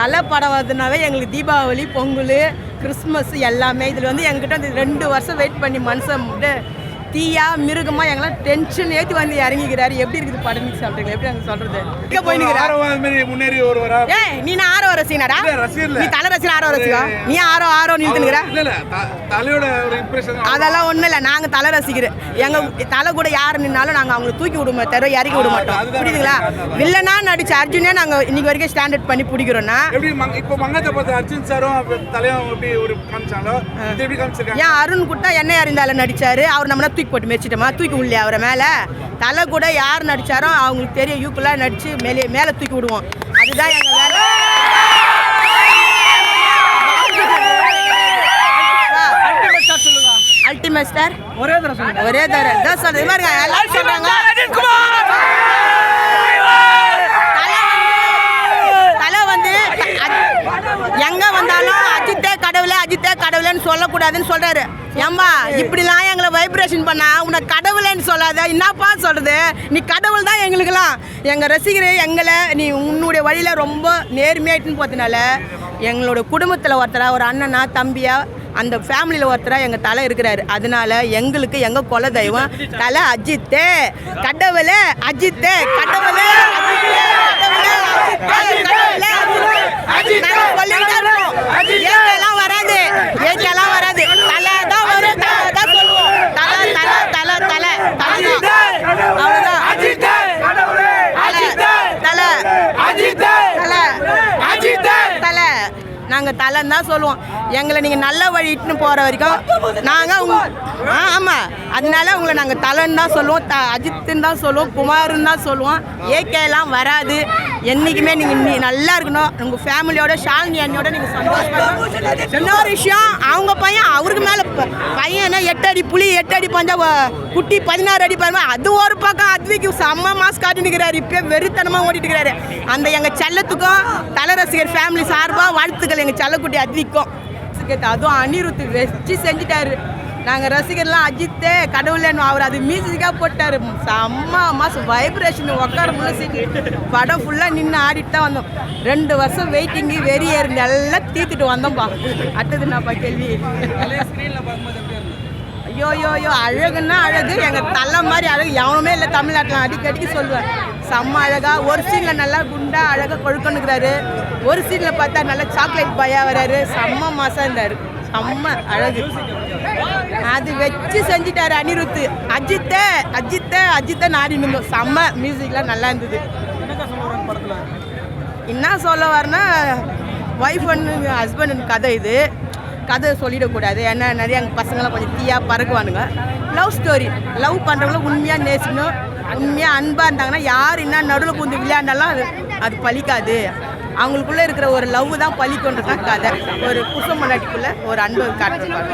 தலை படம் வருதுனாவே எங்களுக்கு தீபாவளி, பொங்கல், கிறிஸ்மஸ் எல்லாமே. இதில் வந்து எங்கிட்ட வந்து 2 வருஷம் வெயிட் பண்ணி மனுஷன் தீயா மிருகமா எங்கெல்லாம் டென்ஷன் ஏற்றி வந்து இறங்கிக்கிறாரு. எப்படி இருக்குது படம் சொல்றீங்க? எப்படி அங்கே சொல்றது? முன்னேறி ஒருவரா? நீ நான் ஆரோ ரசிகனாடா? நீ தலை ரசிகன் ஆரோ ரசிகா? நீ ஆரோ நிறுத்துனுங்கிற? அதெல்லாம் ஒன்றும் இல்லை. நாங்கள் தலை ரசிக்கிறோம். எங்கள் தலை கூட யார் நின்னாலும் நாங்கள் அவங்களை தூக்கி விடுமா தர இறக்கி விட மாட்டோம். புரியுதுங்களா? வில்லனா நடிச்ச அர்ஜுனே நாங்கள் இன்னைக்கு வரைக்கும் ஸ்டாண்டர்ட் பண்ணி பிடிக்கிறோம்னா ஏன் அருண் குட்டா என்ன அறிந்தாலும் நடிச்சாரு. அவர் நம்மளா தூக்கி போட்டு மெரிச்சிட்டோமா? தூக்கி விடலையா அவரை மேலே? தலை கூட யார் நடித்தாரோ அவங்களுக்கு தெரியும். யூக்குலாம் நடித்து மேலே தூக்கி விடுவோம். அதுதான் எங்கள் வேலை. அல்டிமேட் ஸ்டார் ஒரே தடவை தான் சொல்றது. இது மாதிரி எல்லாரும் சொல்கிறாங்க. தலை வந்து எங்கே வந்தாலும் அஜித்தே கடவுளேன்னு சொல்லக்கூடாதுன்னு சொல்கிறாரு. ஏம்பா இப்படிலாம் எங்களை வைப்ரேஷன் பண்ணா உன்னை கடவுளேன்னு சொல்லாத. என்னப்பா சொல்கிறது? நீ கடவுள் தான் எங்களுக்கெல்லாம். எங்கள் ரசிகர் எங்களை நீ உன்னுடைய வழியில் ரொம்ப நேர்மையாயிட்டுன்னு பார்த்தனால எங்களோட குடும்பத்தில் ஒருத்தரா, ஒரு அண்ணனா தம்பியா, அந்த ஃபேமிலியில் ஒருத்தராக எங்கள் தலை இருக்கிறாரு. அதனால எங்களுக்கு எங்கள் குல தெய்வம் தலை அஜித்து. கடவுளே அஜித்து, கடவுளே ஏக்கெல்லாம் வராது, ஏக்கெல்லாம் வராது. தலை தான் வரும். தான் சொல்லுவோம். தலை தலை தலை தலை அவ்வளோதான். தலை நாங்கள் தலைன்னு தான் சொல்லுவோம். எங்களை நீங்கள் நல்ல வழி இட்டுன்னு போகிற வரைக்கும் நாங்கள் ஆமாம், அதனால உங்களை நாங்கள் தலைன்னு தான் சொல்லுவோம். அஜித்துன்னு தான் சொல்லுவோம், குமாருன்னு தான் சொல்லுவோம். ஏகேலாம் வராது. என்றைக்குமே நீங்கள் நல்லா இருக்கணும். உங்கள் ஃபேமிலியோட ஷாலினி அண்ணியோட நீங்கள் சந்தோஷப்படணும். இன்னொரு விஷயம், அவங்க பையன் அவருக்கு மேலே பையன் 8 அடி புலி 8 அடி பஞ்சா குட்டி 16 அடி பாருமா. அது ஒரு பக்கம் அத்விக்கு செம்ம மாஸ் காட்டிட்டுக்கிறாரு. இப்போ வெறித்தனமாக ஓடிட்டு இருக்கிறாரு. அந்த எங்கள் செல்லத்துக்கும் தலை ரசிகர் ஃபேமிலி சார்பாக வாழ்த்துக்கள். எங்கள் செல்லக்குட்டி அத்விக்கும். அதுவும் அனிருத்து வச்சு செஞ்சுட்டாரு. நாங்கள் ரசிகர்லாம் அஜித்தே கடவுளேன்னு அவர் அது மியூசிக்காக போட்டார். செம்ம மாதம் வைப்ரேஷன் உட்கார முடியல. படம் ஃபுல்லாக நின்று ஆடிட்டு தான் வந்தோம். 2 வருஷம் வெயிட்டிங்கு வெறியேறு நல்லா தீர்த்துட்டு வந்தோம்ப்பா. அடுத்ததுனாப்பா கேள்வி. ஐயோ அழகுன்னா அழகு. எங்கள் தலை மாதிரி அழகு எவனுமே இல்லை தமிழ்நாட்டில். அடிக்கடிக்கு சொல்லுவேன். செம்ம அழகா. ஒரு சீனில் நல்லா குண்டா அழகாக கொழுக்கணுக்கிறாரு. ஒரு சீனில் பார்த்தா நல்லா சாக்லேட் பாயா வராரு. செம்ம மாதம் இருந்தார். செம்ம அழகு. அது வச்சு செஞ்சிட்டாரு அனிருத்து. அஜித்தை நாடி இருந்தோம். செம்ம மியூசிக்லாம் நல்லா இருந்தது. என்ன சொல்ல வரனா, ஒய்ஃப் அண்ட் ஹஸ்பண்ட் கதை. இது கதை சொல்லிடக்கூடாது. ஏன்னா நிறைய எங்கள் பசங்களாம் கொஞ்சம் தீயாக பறக்குவானுங்க. Love story. லவ் பண்ணுறவங்களும் உண்மையாக நேசிக்கணும். உண்மையாக அன்பாக இருந்தாங்கன்னா யார் என்ன நடுவில் பூந்து விளையாண்டாலும் அது பலிக்காது. அவங்களுக்குள்ளே இருக்கிற ஒரு லவ் தான் பலிக்கொன்றது தான் கதை. ஒரு புருஷன் பொண்டாட்டிக்குள்ளே ஒரு அன்பு காட்டுறாங்க.